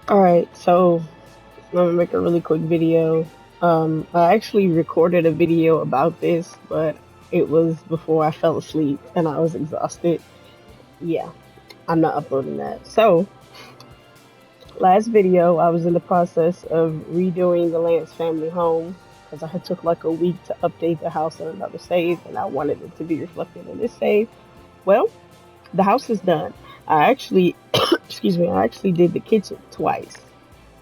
Alright, so I'm gonna make a really quick video. I actually recorded a video about this, but it was before I fell asleep and I was exhausted. Yeah, I'm not uploading that. So, last video, I was in the process of redoing the Lance family home because I had took like a week to update the house in another save, and I wanted it to be reflected in this save. Well, the house is done. I actually, excuse me, I actually did the kitchen twice,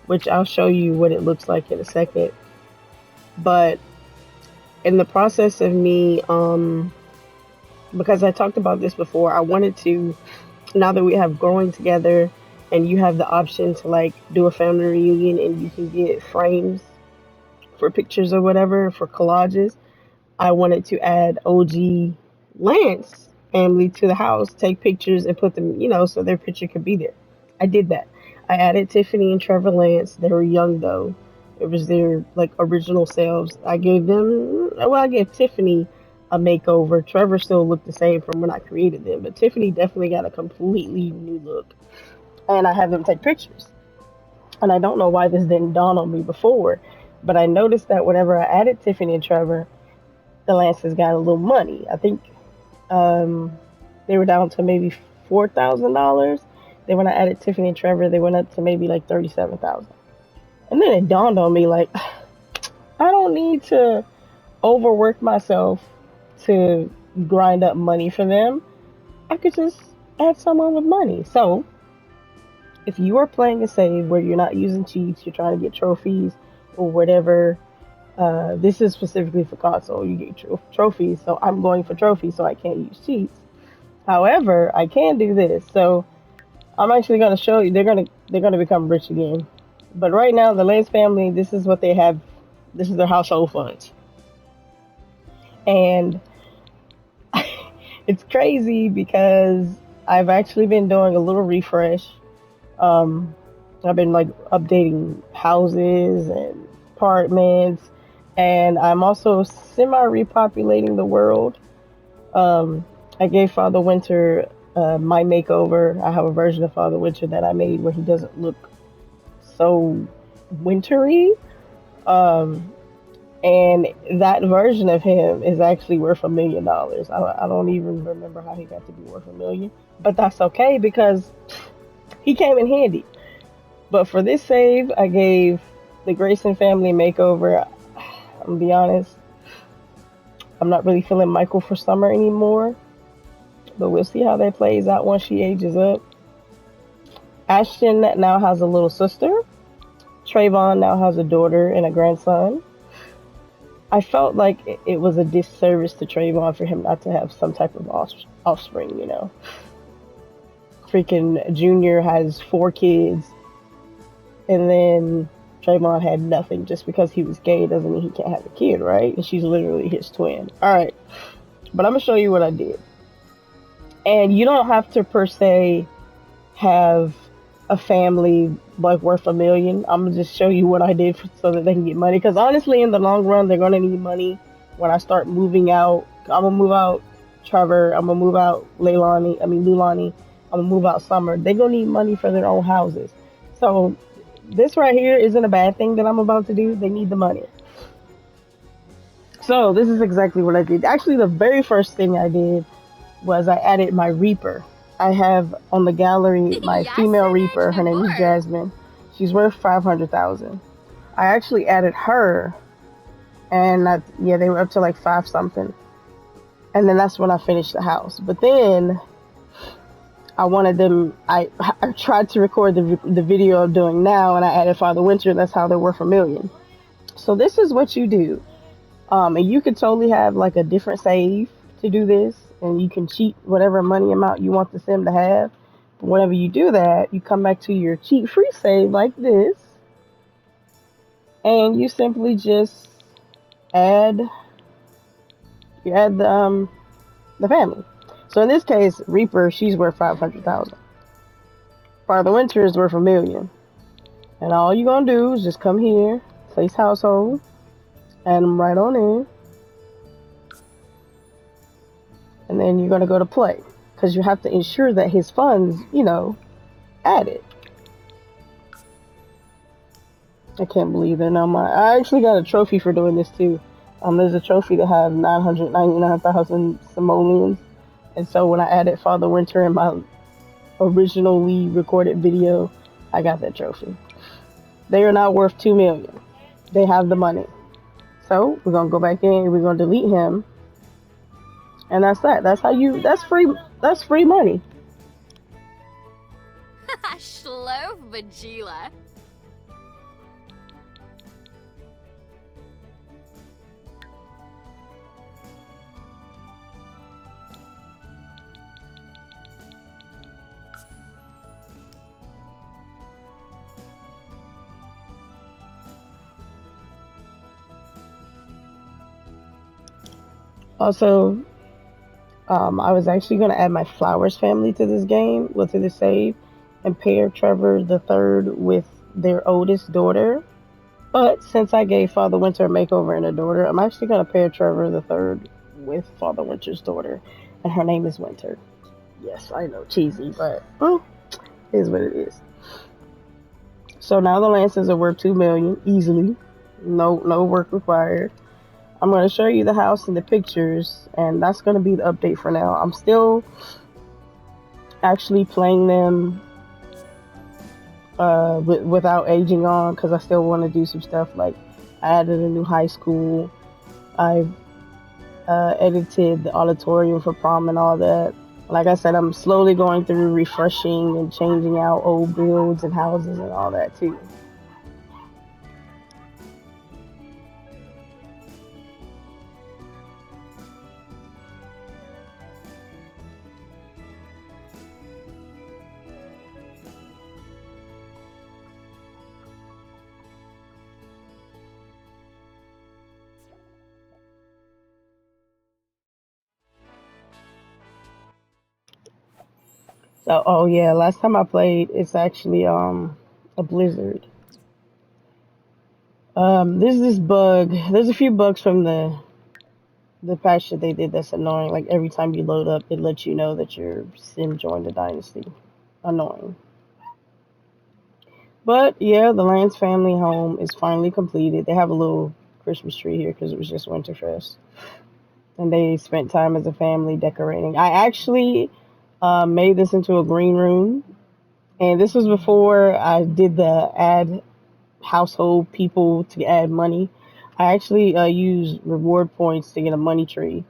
which I'll show you what it looks like in a second. But in the process of me, because I talked about this before, I wanted to, now that we have growing together and you have the option to like do a family reunion and you can get frames for pictures or whatever for collages, I wanted to add OG Lance family to the house, take pictures and put them, so their picture could be there. I did that. I added Tiffany and Trevor Lance. They were young though. It was their like original selves. I gave Tiffany a makeover. Trevor still looked the same from when I created them, but Tiffany definitely got a completely new look. And I had them take pictures. And I don't know why this didn't dawn on me before, but I noticed that whenever I added Tiffany and Trevor, the Lancers got a little money. I think they were down to maybe $4,000. Then when I added Tiffany and Trevor, they went up to maybe like 37,000. And then it dawned on me like I don't need to overwork myself to grind up money for them. I could just add someone with money. So if you are playing a save where you're not using cheats, you're trying to get trophies or whatever. This is specifically for console. You get trophies, so I'm going for trophies, so I can't use cheats. However, I can do this. So I'm actually going to show you. They're gonna become rich again. But right now, the Lance family, this is what they have. This is their household funds, and it's crazy because I've actually been doing a little refresh. Um, I've been like updating houses and apartments, and I'm also semi repopulating the world. I gave Father Winter my makeover. I have a version of Father Winter that I made where he doesn't look so wintry. Um, and that version of him is actually worth $1 million. I don't even remember how he got to be worth 1 million, but that's okay because he came in handy. But for this save, I gave the Grayson family makeover. I'm gonna be honest, I'm not really feeling Michael for summer anymore, but we'll see how that plays out once she ages up. Ashton now has a little sister. Trayvon now has a daughter and a grandson. I felt like it was a disservice to Trayvon for him not to have some type of offspring. Freaking Junior has 4 kids, and then Trayvon had nothing. Just because he was gay doesn't mean he can't have a kid, right? And she's literally his twin. All right, but I'm gonna show you what I did. And you don't have to per se have a family like worth 1 million. I'm gonna just show you what I did so that they can get money. Because honestly, in the long run, they're gonna need money when I start moving out. I'm gonna move out Trevor. I'm gonna move out Leilani. I mean Lulani. I'm gonna move out Summer. They're gonna need money for their own houses. So this right here isn't a bad thing that I'm about to do. They need the money. So this is exactly what I did. Actually, the very first thing I did was I added my Reaper. I have on the gallery my female Yasenet Reaper. Her name is Chamor. Jasmine. She's worth 500,000. I actually added her, and yeah, they were up to like 5 something. And then that's when I finished the house. But then I wanted them. I tried to record the video I'm doing now, and I added Father Winter. That's how they're worth 1 million. So this is what you do. And you could totally have like a different save to do this, and you can cheat whatever money amount you want the sim to have. But whenever you do that, you come back to your cheat free save like this, and you simply just add the family. So in this case, Reaper, she's worth 500,000. Father Winter is worth 1 million, and all you gonna do is just come here, place household, add them right on in, and then you're gonna go to play because you have to ensure that his funds, added. I can't believe they're now mine. I actually got a trophy for doing this too. There's a trophy to have 999,000 simoleons, and so when I added Father Winter in my originally recorded video, I got that trophy. They are now worth 2 million. They have the money. So we're gonna go back in. We're gonna delete him, and that's that. That's how you. That's free. That's free money. Shlove Vajila. Also, I was actually gonna add my Flowers family to this game, well, to this save, and pair Trevor the third with their oldest daughter. But since I gave Father Winter a makeover and a daughter, I'm actually gonna pair Trevor the third with Father Winter's daughter, and her name is Winter. Yes, I know, cheesy, but it is what it is. So now the Lancers are worth 2 million easily, no work required. I'm going to show you the house and the pictures, and that's going to be the update for now. I'm still actually playing them without aging on because I still want to do some stuff. Like I added a new high school. I've edited the auditorium for prom and all that. Like I said, I'm slowly going through refreshing and changing out old builds and houses and all that too. So, oh yeah, last time I played, it's actually a blizzard. There's this bug. There's a few bugs from the patch that they did that's annoying. Like every time you load up, it lets you know that your sim joined the dynasty. Annoying. But yeah, the Lance family home is finally completed. They have a little Christmas tree here because it was just Winterfest, and they spent time as a family decorating. I actually made this into a green room, and this was before I did the add household people to add money. I actually use reward points to get a money tree.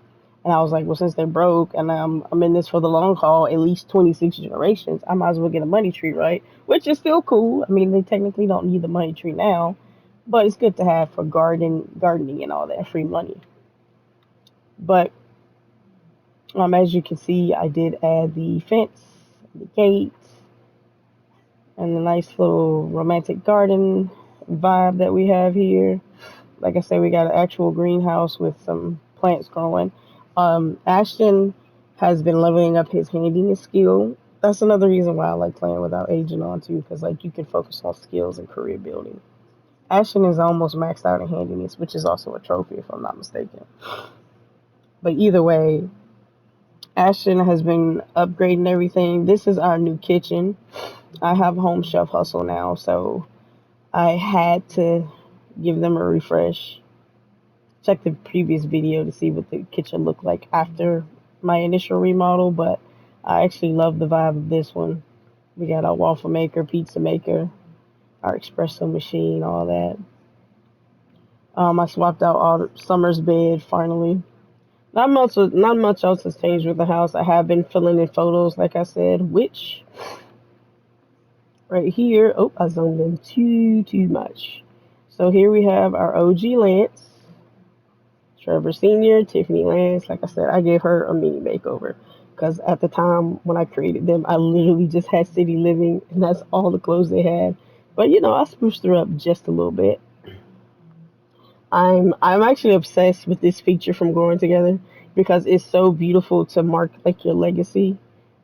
And I was like, well, since they're broke and I'm in this for the long haul, at least 26 generations, I might as well get a money tree, right? Which is still cool. I mean, they technically don't need the money tree now, but it's good to have for gardening and all that free money. But as you can see, I did add the fence, the gate, and the nice little romantic garden vibe that we have here. Like I said, we got an actual greenhouse with some plants growing. Ashton has been leveling up his handiness skill. That's another reason why I like playing without aging on too, because like you can focus on skills and career building. Ashton is almost maxed out in handiness, which is also a trophy if I'm not mistaken. But either way, Ashton has been upgrading everything. This is our new kitchen. I have Home Chef Hustle now, so I had to give them a refresh. Check the previous video to see what the kitchen looked like after my initial remodel, but I actually love the vibe of this one. We got our waffle maker, pizza maker, our espresso machine, all that. I swapped out all Summer's bed finally. Not much else has changed with the house. I have been filling in photos, like I said, which right here. Oh, I zoomed in too much. So here we have our OG Lance, Trevor Sr., Tiffany Lance. Like I said, I gave her a mini makeover because at the time when I created them, I literally just had city living, and that's all the clothes they had. But I spruced her up just a little bit. I'm actually obsessed with this feature from Growing Together because it's so beautiful to mark like your legacy,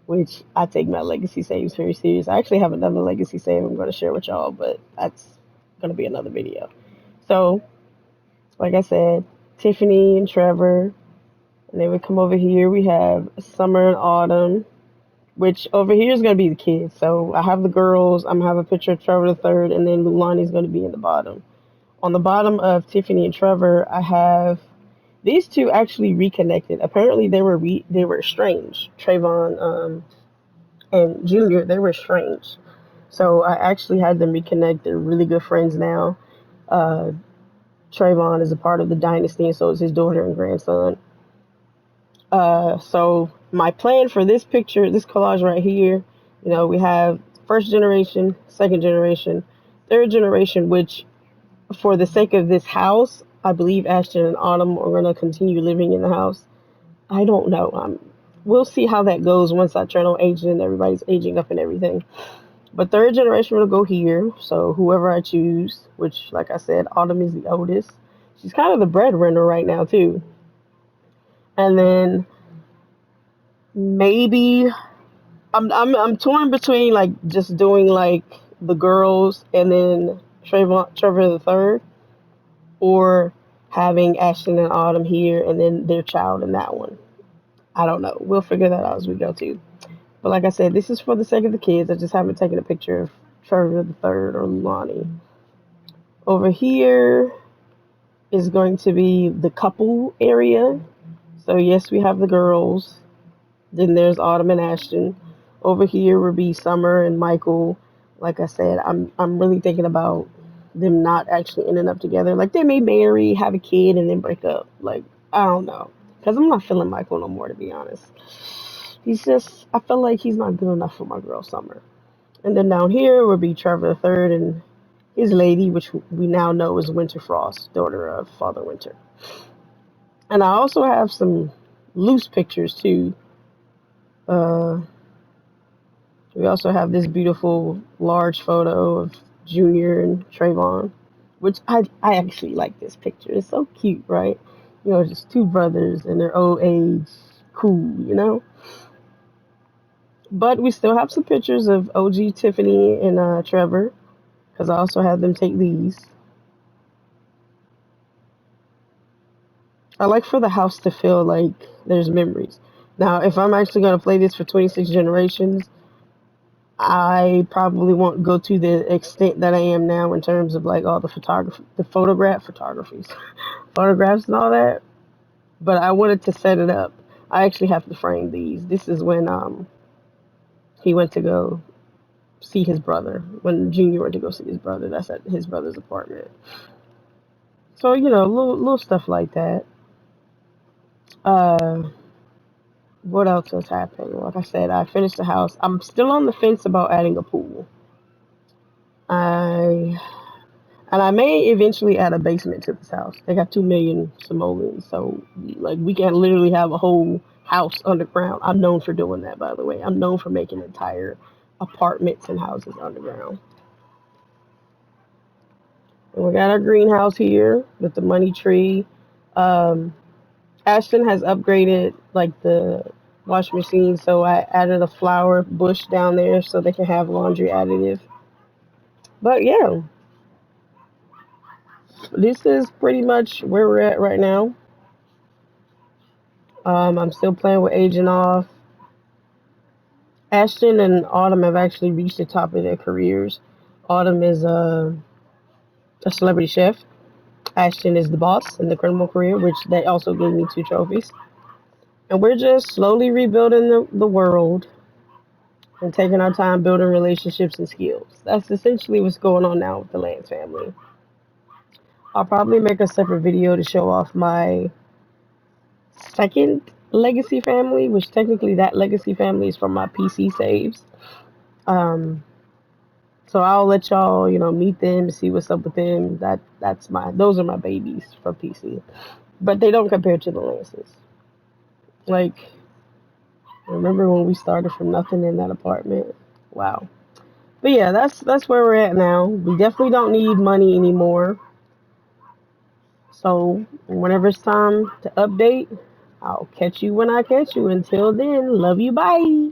which I take my legacy saves very serious. I actually have another legacy save I'm going to share with y'all, but that's going to be another video. So, like I said, Tiffany and Trevor, and then we come over here. We have summer and autumn. which over here is going to be the kids. So I have the girls. I'm going to have a picture of Trevor the third, and then Lulani's going to be in the bottom. On the bottom of Tiffany and Trevor, I have these two actually reconnected. Apparently, they were estranged. Trayvon and Junior, they were estranged. So I actually had them reconnect. They're really good friends now. Uh, Trayvon is a part of the dynasty, and so is his daughter and grandson. So my plan for this picture, this collage right here, we have first generation, second generation, third generation, which for the sake of this house, I believe Ashton and Autumn are going to continue living in the house. I don't know. We'll see how that goes once I turn on aging and everybody's aging up and everything. But third generation will go here. So whoever I choose, which, like I said, Autumn is the oldest. She's kind of the breadwinner right now too. And then maybe I'm torn between like just doing like the girls and then Trevor the third, or having Ashton and Autumn here and then their child in that one. I don't know. We'll figure that out as we go too. But like I said, this is for the sake of the kids. I just haven't taken a picture of Trevor the third or Lonnie. Over here is going to be the couple area. So yes, we have the girls. Then there's Autumn and Ashton. Over here will be Summer and Michael. Like I said, I'm really thinking about them not actually ending up together. Like they may marry, have a kid, and then break up. Like I don't know, because I'm not feeling Michael no more, to be honest. I feel like he's not good enough for my girl Summer. And then down here will be Trevor the third and his lady, which we now know is Winter Frost, daughter of Father Winter. And I also have some loose pictures too. Uh, we also have this beautiful large photo of Junior and Trayvon, which I actually like this picture. It's so cute, right? Just two brothers in their old age, cool. But we still have some pictures of OG Tiffany and Trevor, because I also had them take these. I like for the house to feel like there's memories. Now, if I'm actually going to play this for 26 generations, I probably won't go to the extent that I am now in terms of like all the photographs and all that. But I wanted to set it up. I actually have to frame these. This is when he went to go see his brother. When Junior went to go see his brother, that's at his brother's apartment. So little stuff like that. Uh, what else has happened? Like I said, I finished the house. I'm still on the fence about adding a pool. I and I may eventually add a basement to this house. They got 2 million simoleons, so like we can literally have a whole house underground. I'm known for doing that, by the way. I'm known for making entire apartments and houses underground. And we got our greenhouse here with the money tree. Um, Ashton has upgraded like the wash machine, so I added a flower bush down there so they can have laundry additive. But yeah, this is pretty much where we're at right now. I'm still playing with aging off. Ashton and Autumn have actually reached the top of their careers. Autumn is a celebrity chef. Ashton is the boss in the criminal career, which they also gave me 2 trophies. And we're just slowly rebuilding the world and taking our time building relationships and skills. That's essentially what's going on now with the Lance family. I'll probably make a separate video to show off my second legacy family, which technically that legacy family is from my PC saves. Um, so I'll let y'all, meet them, see what's up with them. Those are my babies from PC, but they don't compare to the Lances. Like, remember when we started from nothing in that apartment? Wow. But yeah, that's where we're at now. We definitely don't need money anymore. So whenever it's time to update, I'll catch you when I catch you. Until then, love you. Bye.